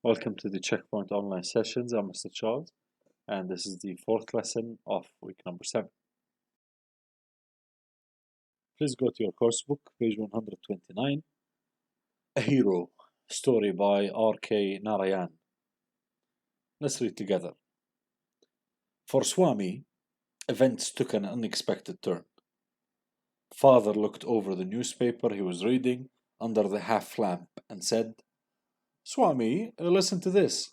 Welcome to the Checkpoint Online Sessions. I'm Mr. Charles, and this is the fourth lesson of week number 7. Please go to your course book, page 129. A Hero, story by R.K. Narayan. Let's read together. For Swami, events took an unexpected turn. Father looked over the newspaper he was reading under the half lamp and said, Swami, listen to this.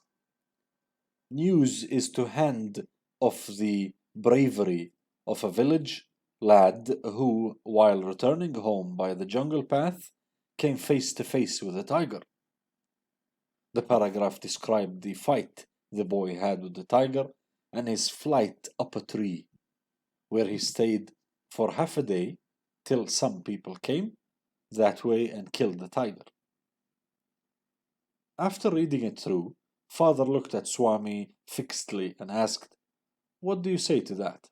News is to hand of the bravery of a village lad who, while returning home by the jungle path, came face to face with a tiger. The paragraph described the fight the boy had with the tiger and his flight up a tree, where he stayed for half a day till some people came that way and killed the tiger. After reading it through, Father looked at Swami fixedly and asked, What do you say to that?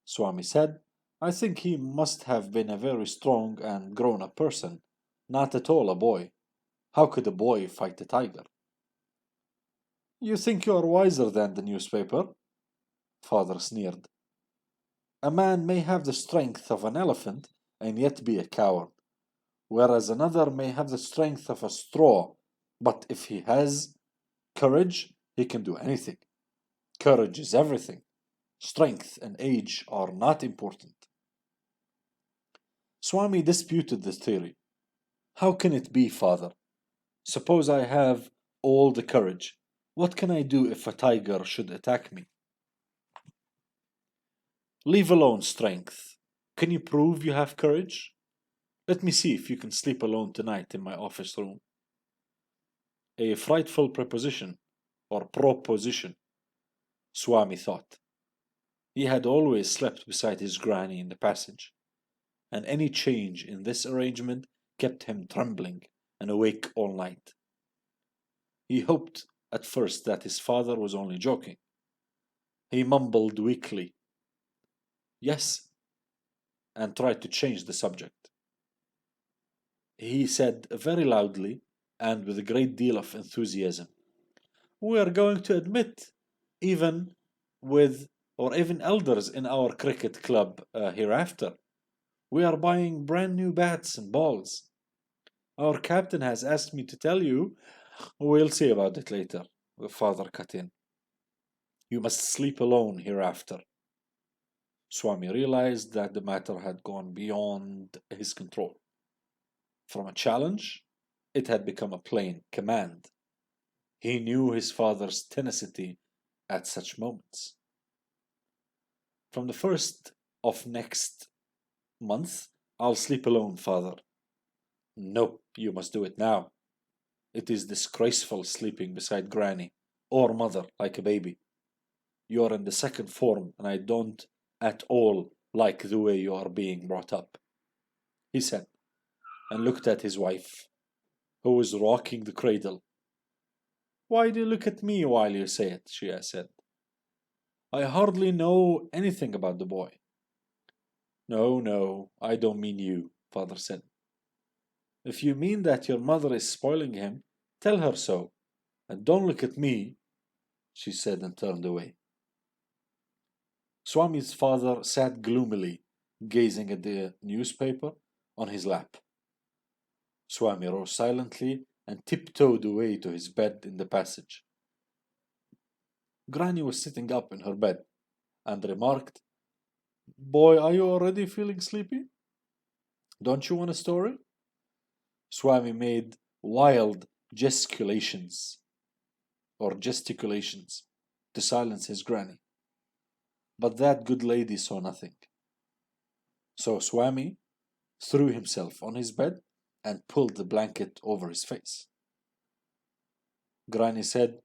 Swami said, I think he must have been a very strong and grown-up person, not at all a boy. How could a boy fight a tiger? You think you are wiser than the newspaper? Father sneered. A man may have the strength of an elephant and yet be a coward, whereas another may have the strength of a straw, but if he has courage, he can do anything. Courage is everything. Strength and age are not important. Swami disputed this theory. How can it be, Father? Suppose I have all the courage. What can I do if a tiger should attack me? Leave alone strength. Can you prove you have courage? Let me see if you can sleep alone tonight in my office room. A frightful preposition, or proposition, Swami thought. He had always slept beside his granny in the passage, and any change in this arrangement kept him trembling and awake all night. He hoped at first that his father was only joking. He mumbled weakly, Yes, and tried to change the subject. He said very loudly and with a great deal of enthusiasm, We are going to admit even even elders in our cricket club hereafter. We are buying brand new bats and balls. Our captain has asked me to tell you. We'll see about it later, the father cut in. You must sleep alone hereafter. Swami realized that the matter had gone beyond his control. From a challenge, it had become a plain command. He knew his father's tenacity at such moments. From the first of next month, I'll sleep alone, father. No, you must do it now. It is disgraceful sleeping beside granny or mother like a baby. You are in the second form, and I don't at all like the way you are being brought up, he said, and looked at his wife, who was rocking the cradle. Why do you look at me while you say it? She said. I hardly know anything about the boy. No, I don't mean you, father said. If you mean that your mother is spoiling him, tell her so, and don't look at me, she said and turned away. Swami's father sat gloomily, gazing at the newspaper on his lap. Swami rose silently and tiptoed away to his bed in the passage. Granny was sitting up in her bed and remarked, Boy, are you already feeling sleepy? Don't you want a story? Swami made wild gesticulations to silence his granny. But that good lady saw nothing. So Swami threw himself on his bed and pulled the blanket over his face. Granny said,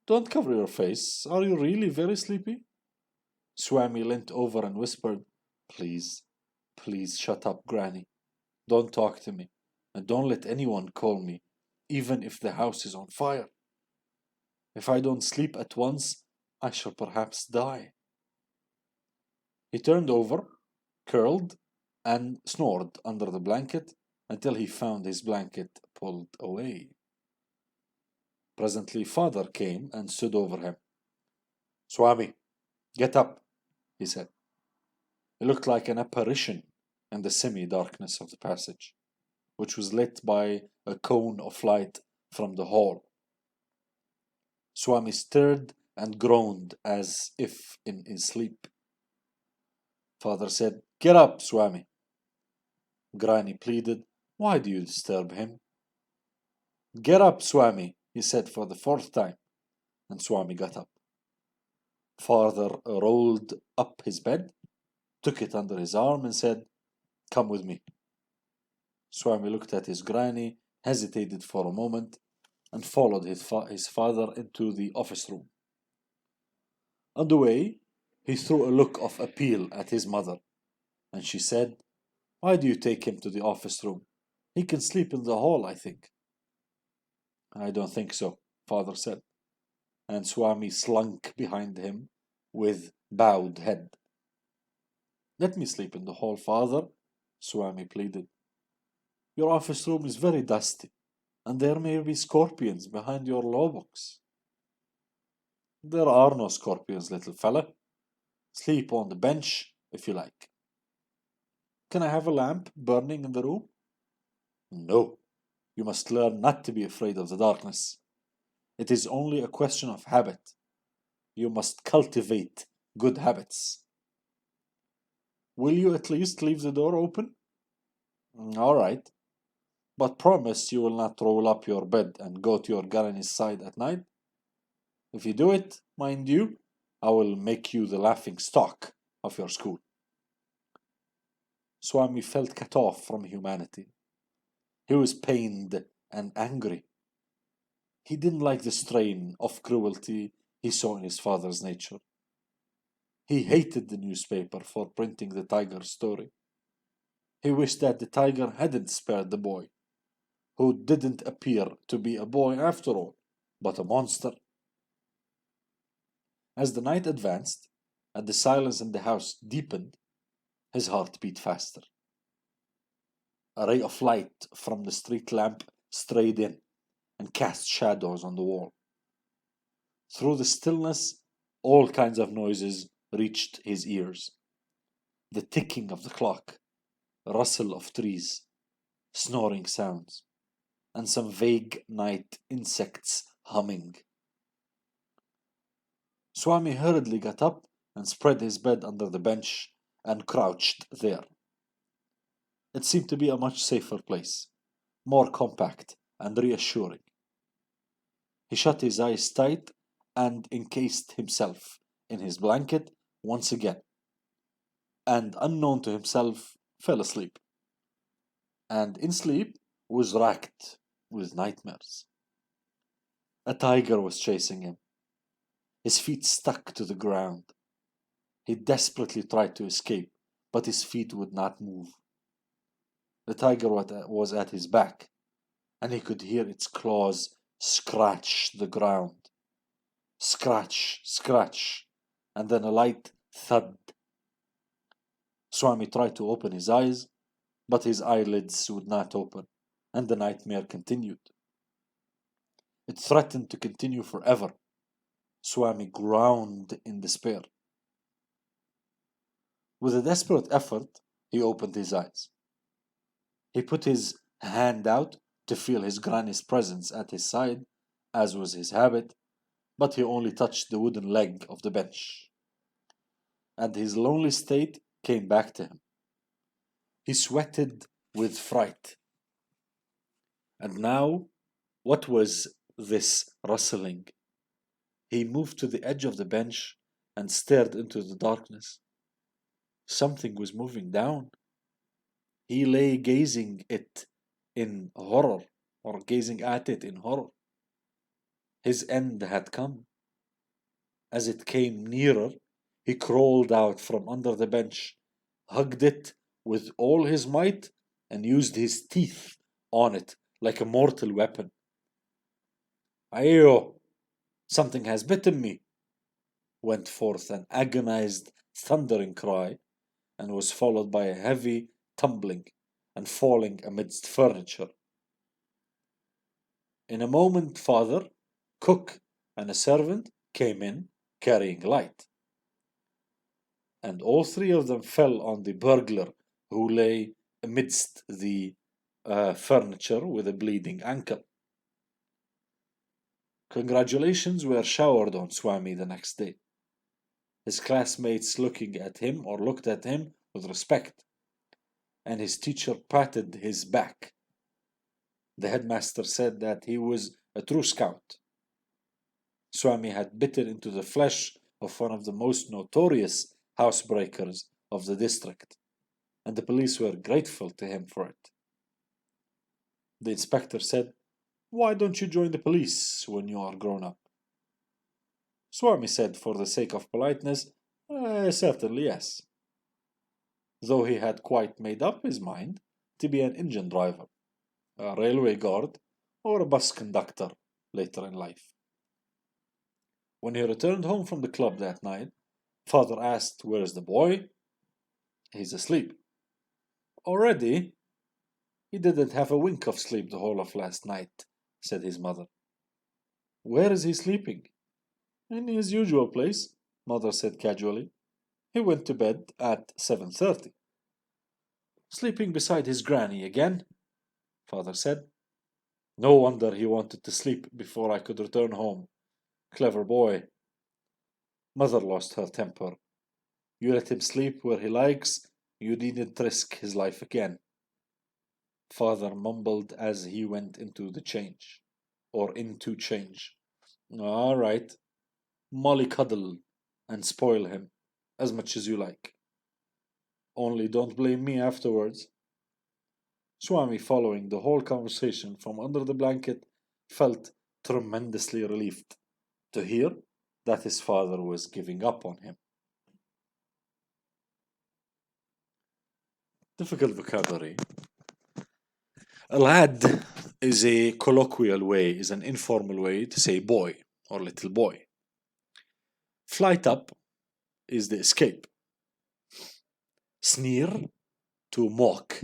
Don't cover your face. Are you really very sleepy? Swami leant over and whispered, Please shut up, Granny. Don't talk to me, and don't let anyone call me, even if the house is on fire. If I don't sleep at once, I shall perhaps die. He turned over, curled, and snored under the blanket until he found his blanket pulled away. Presently, father came and stood over him. Swami, get up, he said. He looked like an apparition in the semi-darkness of the passage, which was lit by a cone of light from the hall. Swami stirred and groaned as if in his sleep. Father said, Get up, Swami. Granny pleaded, Why do you disturb him? Get up, Swami, he said for the fourth time, and Swami got up. Father rolled up his bed, took it under his arm and said, Come with me. Swami looked at his granny, hesitated for a moment, and followed his father into the office room. On the way, he threw a look of appeal at his mother, and she said, Why do you take him to the office room? He can sleep in the hall, I think. I don't think so, father said, and Swami slunk behind him with bowed head. Let me sleep in the hall, father, Swami pleaded. Your office room is very dusty, and there may be scorpions behind your law books. There are no scorpions, little fella. Sleep on the bench, if you like. Can I have a lamp burning in the room? No. You must learn not to be afraid of the darkness. It is only a question of habit. You must cultivate good habits. Will you at least leave the door open? All right. But promise you will not roll up your bed and go to your granny's side at night. If you do it, mind you, I will make you the laughing stock of your school. Swami felt cut off from humanity. He was pained and angry. He didn't like the strain of cruelty he saw in his father's nature. He hated the newspaper for printing the tiger story. He wished that the tiger hadn't spared the boy, who didn't appear to be a boy after all, but a monster. As the night advanced and the silence in the house deepened, his heart beat faster. A ray of light from the street lamp strayed in and cast shadows on the wall. Through the stillness, all kinds of noises reached his ears. The ticking of the clock, rustle of trees, snoring sounds, and some vague night insects humming. Swami hurriedly got up and spread his bed under the bench and crouched there. It seemed to be a much safer place, more compact and reassuring. He shut his eyes tight and encased himself in his blanket once again, and unknown to himself, fell asleep. And in sleep was racked with nightmares. A tiger was chasing him. His feet stuck to the ground. He desperately tried to escape, but his feet would not move. The tiger was at his back, and he could hear its claws scratch the ground. Scratch, scratch, and then a light thud. Swami tried to open his eyes, but his eyelids would not open, and the nightmare continued. It threatened to continue forever. Swami groaned in despair. With a desperate effort, he opened his eyes. He put his hand out to feel his granny's presence at his side, as was his habit, but he only touched the wooden leg of the bench. And his lonely state came back to him. He sweated with fright. And now, what was this rustling? He moved to the edge of the bench and stared into the darkness. Something was moving down. He lay gazing at it in horror. His end had come. As it came nearer, he crawled out from under the bench, hugged it with all his might, and used his teeth on it like a mortal weapon. Ayo! Something has bitten me, went forth an agonized, thundering cry, and was followed by a heavy tumbling and falling amidst furniture. In a moment, father, cook and a servant came in carrying light, and all three of them fell on the burglar who lay amidst the furniture with a bleeding ankle. Congratulations were showered on Swami the next day, his classmates looking at him or looked at him with respect, and his teacher patted his back. The headmaster said that he was a true scout. Swami had bitten into the flesh of one of the most notorious housebreakers of the district, and the police were grateful to him for it. The inspector said, "Why don't you join the police when you are grown up?" Swami said, for the sake of politeness, "Certainly yes," though he had quite made up his mind to be an engine driver, a railway guard, or a bus conductor later in life. When he returned home from the club that night, father asked, "Where's the boy?" "He's asleep." "Already?" "He didn't have a wink of sleep the whole of last night," said his mother. "Where is he sleeping?" "In his usual place," mother said casually. "He went to bed at 7:30. "Sleeping beside his granny again?" father said. "No wonder he wanted to sleep before I could return home. Clever boy." Mother lost her temper. "You let him sleep where he likes, you needn't risk his life again." Father mumbled as he went into change. "All right. Mollycoddle and spoil him as much as you like. Only don't blame me afterwards." Swami, following the whole conversation from under the blanket, felt tremendously relieved to hear that his father was giving up on him. Difficult vocabulary. Lad is a colloquial way, is an informal way to say boy or little boy. Flight up is the escape. Sneer, to mock.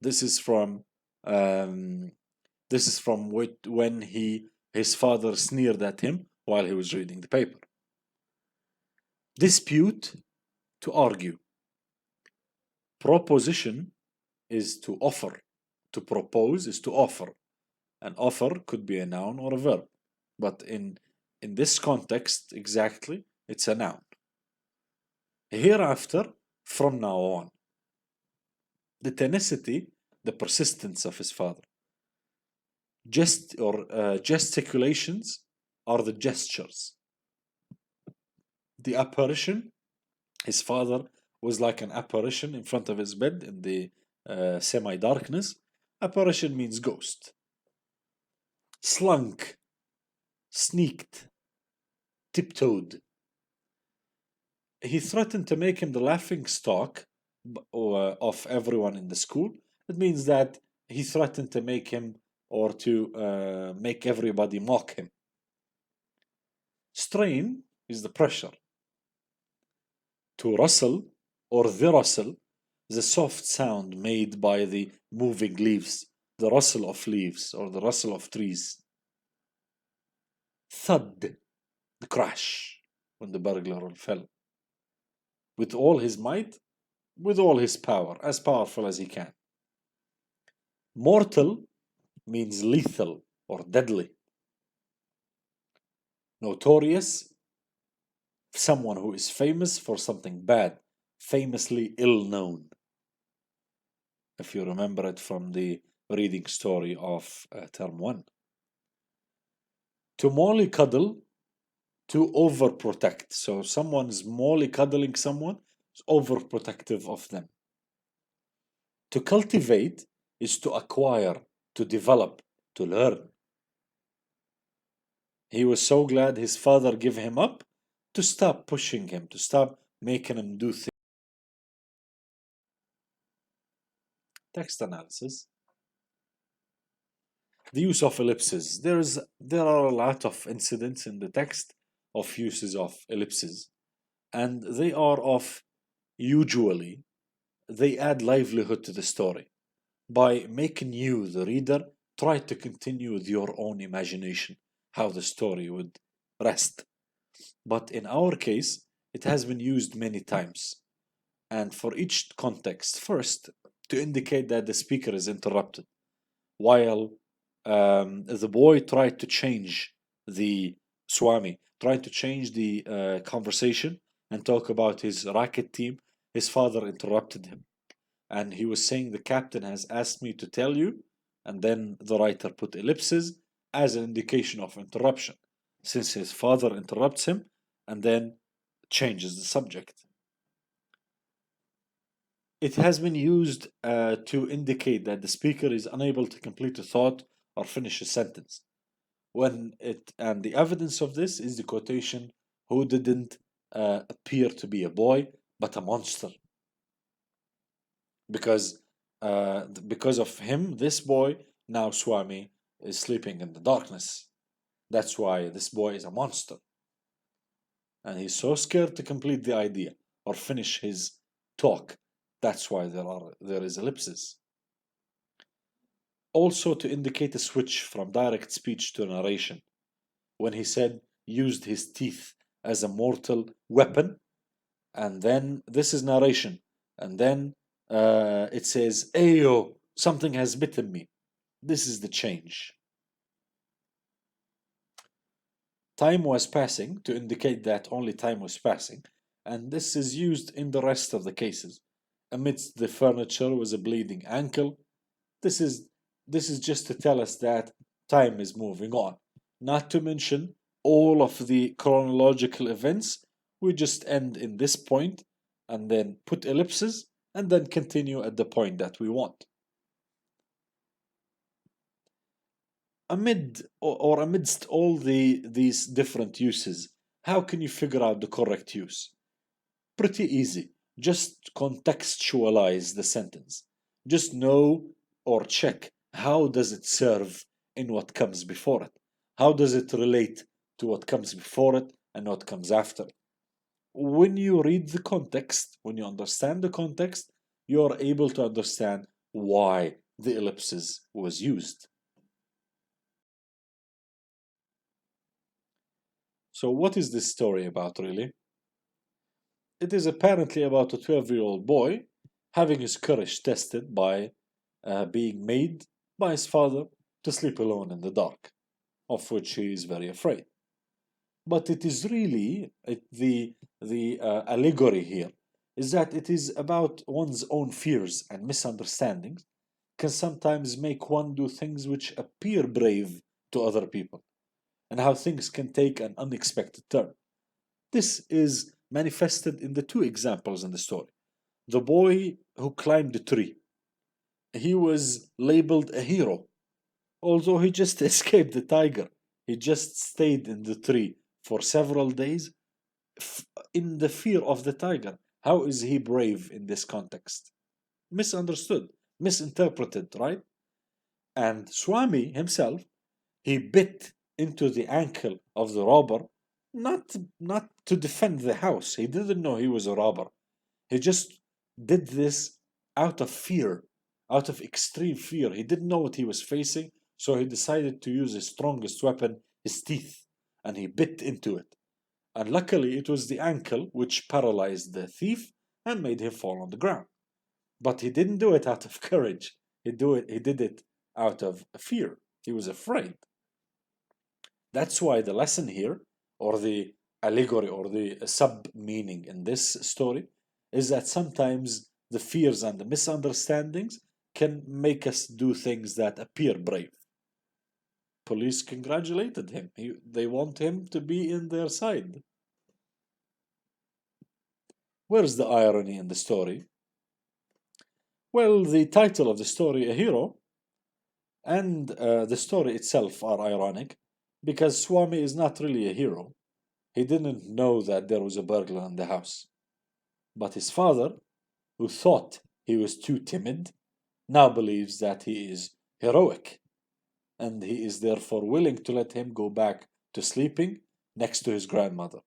This is from when his father sneered at him while he was reading the paper. Dispute, to argue. Proposition is to offer. To propose is to offer. An offer could be a noun or a verb, but in this context exactly, it's a noun. Hereafter, from now on. The tenacity, the persistence of his father. Gesticulations are the gestures. The apparition, his father was like an apparition in front of his bed in the semi-darkness. Apparition means ghost. Slunk, sneaked, tiptoed. He threatened to make him the laughing stock of everyone in the school. It means that he threatened to make him or to make everybody mock him. Strain is the pressure. To rustle or the rustle, the soft sound made by the moving leaves, the rustle of leaves or the rustle of trees. Thud, the crash when the burglar fell. With all his might, with all his power, as powerful as he can. Mortal means lethal or deadly. Notorious, someone who is famous for something bad, famously ill known. If you remember it from the reading story of term 1. To mollycoddle, to overprotect. So someone's mollycoddling someone is overprotective of them. To cultivate is to acquire, to develop, to learn. He was so glad his father gave him up to stop pushing him, to stop making him do things. Text analysis. The use of ellipses. There are a lot of incidents in the text of uses of ellipses, and they are of usually they add livelihood to the story by making you, the reader, try to continue with your own imagination, how the story would rest. But in our case, it has been used many times. And for each context, first, to indicate that the speaker is interrupted, while the boy tried to change the Swami, tried to change the conversation and talk about his racket team. His father interrupted him, and he was saying, "The captain has asked me to tell you," and then the writer put ellipses as an indication of interruption, since his father interrupts him and then changes the subject. It has been used to indicate that the speaker is unable to complete a thought or finish a sentence. And the evidence of this is the quotation, "Who didn't appear to be a boy but a monster," because because of him, this boy, now Swami, is sleeping in the darkness. That's why this boy is a monster, and he's so scared to complete the idea or finish his talk. That's why there is ellipses. Also to indicate a switch from direct speech to narration, when he said used his teeth as a mortal weapon, and then this is narration, and then it says, "Ayo, something has bitten me." This is the change. Time was passing to indicate that only time was passing, and this is used in the rest of the cases. Amidst the furniture was a bleeding ankle. This is just to tell us that time is moving on. Not to mention all of the chronological events. We just end in this point and then put ellipses and then continue at the point that we want. Amidst all these different uses, how can you figure out the correct use? Pretty easy. Just contextualize the sentence. Just know or check, how does it serve in what comes before it? How does it relate to what comes before it and what comes after it? When you read the context, when you understand the context, you are able to understand why the ellipsis was used. So, what is this story about, really? It is apparently about a 12-year-old boy having his courage tested by being made by his father to sleep alone in the dark, of which he is very afraid. But it is really the allegory here is that it is about one's own fears and misunderstandings can sometimes make one do things which appear brave to other people, and how things can take an unexpected turn. This is manifested in the two examples in the story. The boy who climbed the tree, he was labeled a hero, although he just escaped the tiger. He just stayed in the tree for several days in the fear of the tiger. How is he brave in this context? Misunderstood, misinterpreted, right? And Swami himself, he bit into the ankle of the robber, not to defend the house. He didn't know he was a robber. He just did this out of fear, out of extreme fear. He didn't know what he was facing, so he decided to use his strongest weapon, his teeth, and he bit into it. And luckily, it was the ankle which paralyzed the thief and made him fall on the ground. But he didn't do it out of courage. He did it out of fear. He was afraid. That's why the lesson here, or the allegory, or the sub meaning in this story, is that sometimes the fears and the misunderstandings can make us do things that appear brave. Police congratulated him. They want him to be in their side. Where's the irony in the story? Well, the title of the story, A Hero, and the story itself are ironic because Swami is not really a hero. He didn't know that there was a burglar in the house. But his father, who thought he was too timid, now believes that he is heroic, and he is therefore willing to let him go back to sleeping next to his grandmother.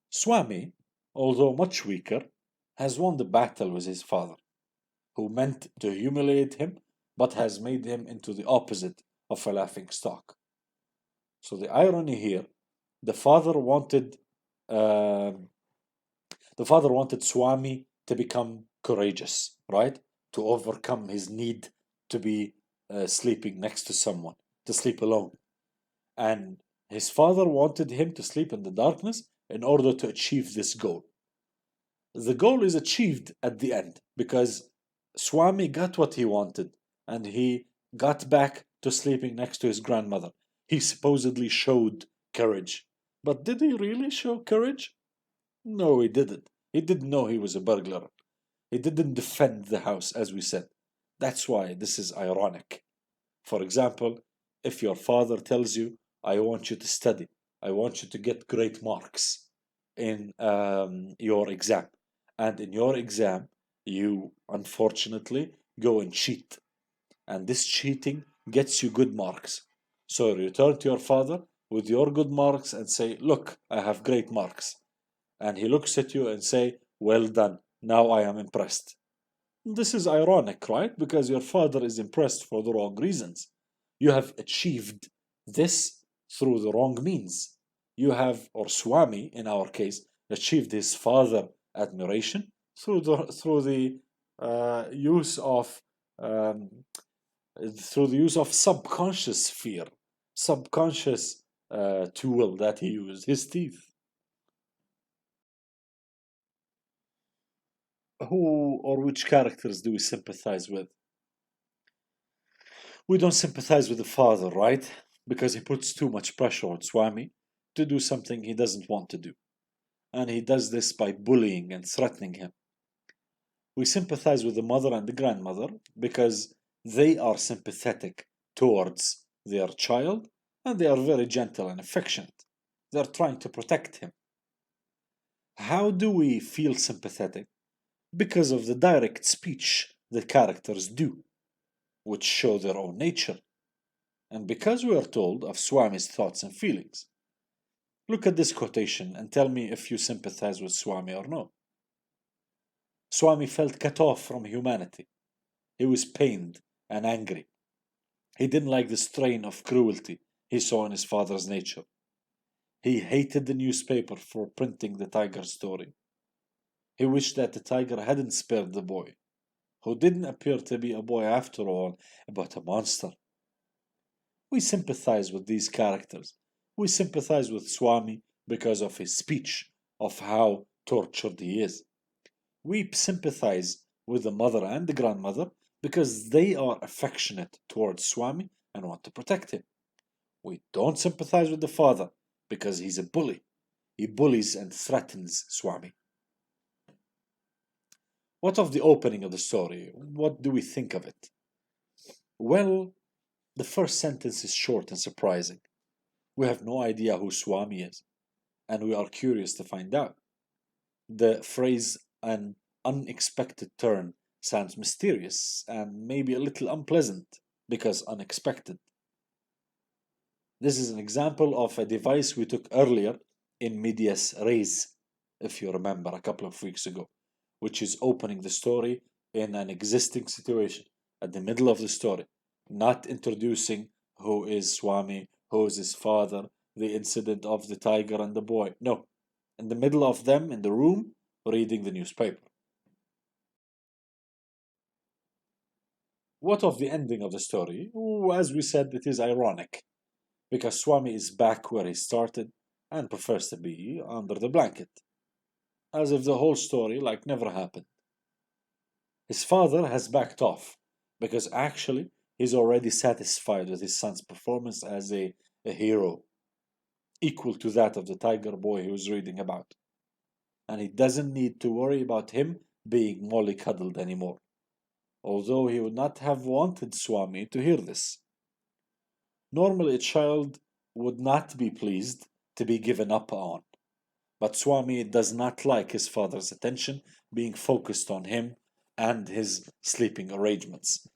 Swami, although much weaker, has won the battle with his father, who meant to humiliate him but has made him into the opposite of a laughing stock. So the irony here, the father wanted um the father wanted Swami to become courageous, right? To overcome his need to be sleeping next to someone, to sleep alone. And his father wanted him to sleep in the darkness in order to achieve this goal. The goal is achieved at the end because Swami got what he wanted and he got back to sleeping next to his grandmother. He supposedly showed courage. But did he really show courage? No, he didn't. He didn't know he was a burglar. He didn't defend the house, as we said. That's why this is ironic. For example, if your father tells you, I want you to study, I want you to get great marks in your exam, and in your exam, you unfortunately go and cheat, and this cheating gets you good marks. So you return to your father with your good marks and say, look, I have great marks. And he looks at you and say, well done, now I am impressed. This is ironic, right? Because your father is impressed for the wrong reasons. You have achieved this through the wrong means. You have, or Swami in our case, achieved his father admiration through the use of um, subconscious fear, subconscious tool that he used, his teeth. Who or which characters do we sympathize with? We don't sympathize with the father, right? Because he puts too much pressure on Swami to do something he doesn't want to do. And he does this by bullying and threatening him. We sympathize with the mother and the grandmother because they are sympathetic towards their child and they are very gentle and affectionate. They're trying to protect him. How do we feel sympathetic? Because of the direct speech the characters do, which show their own nature, and because we are told of Swami's thoughts and feelings. Look at this quotation and tell me if you sympathize with Swami or no. Swami felt cut off from humanity. He was pained and angry. He didn't like the strain of cruelty he saw in his father's nature. He hated the newspaper for printing the tiger story. He wished that the tiger hadn't spared the boy, who didn't appear to be a boy after all, but a monster. We sympathize with these characters. We sympathize with Swami because of his speech, of how tortured he is. We sympathize with the mother and the grandmother because they are affectionate towards Swami and want to protect him. We don't sympathize with the father because he's a bully. He bullies and threatens Swami. What of the opening of the story? What do we think of it? Well, the first sentence is short and surprising. We have no idea who Swami is, and we are curious to find out. The phrase an unexpected turn sounds mysterious and maybe a little unpleasant because unexpected. This is an example of a device we took earlier in medias res, if you remember, a couple of weeks ago, which is opening the story in an existing situation at the middle of the story, not introducing who is Swami, who is his father, the incident of the tiger and the boy. No, in the middle of them in the room reading the newspaper. What of the ending of the story? Oh, as we said, it is ironic because Swami is back where he started and prefers to be under the blanket, as if the whole story like never happened. His father has backed off because actually he's already satisfied with his son's performance as a hero, equal to that of the tiger boy he was reading about. And he doesn't need to worry about him being mollycoddled anymore, although he would not have wanted Swami to hear this. Normally, a child would not be pleased to be given up on, but Swami does not like his father's attention being focused on him and his sleeping arrangements.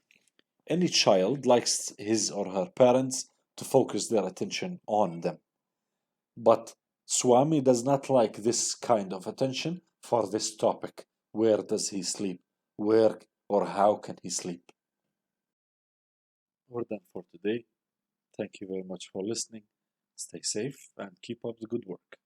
Any child likes his or her parents to focus their attention on them. But Swami does not like this kind of attention for this topic. Where does he sleep? Where or how can he sleep? We're done for today. Thank you very much for listening. Stay safe and keep up the good work.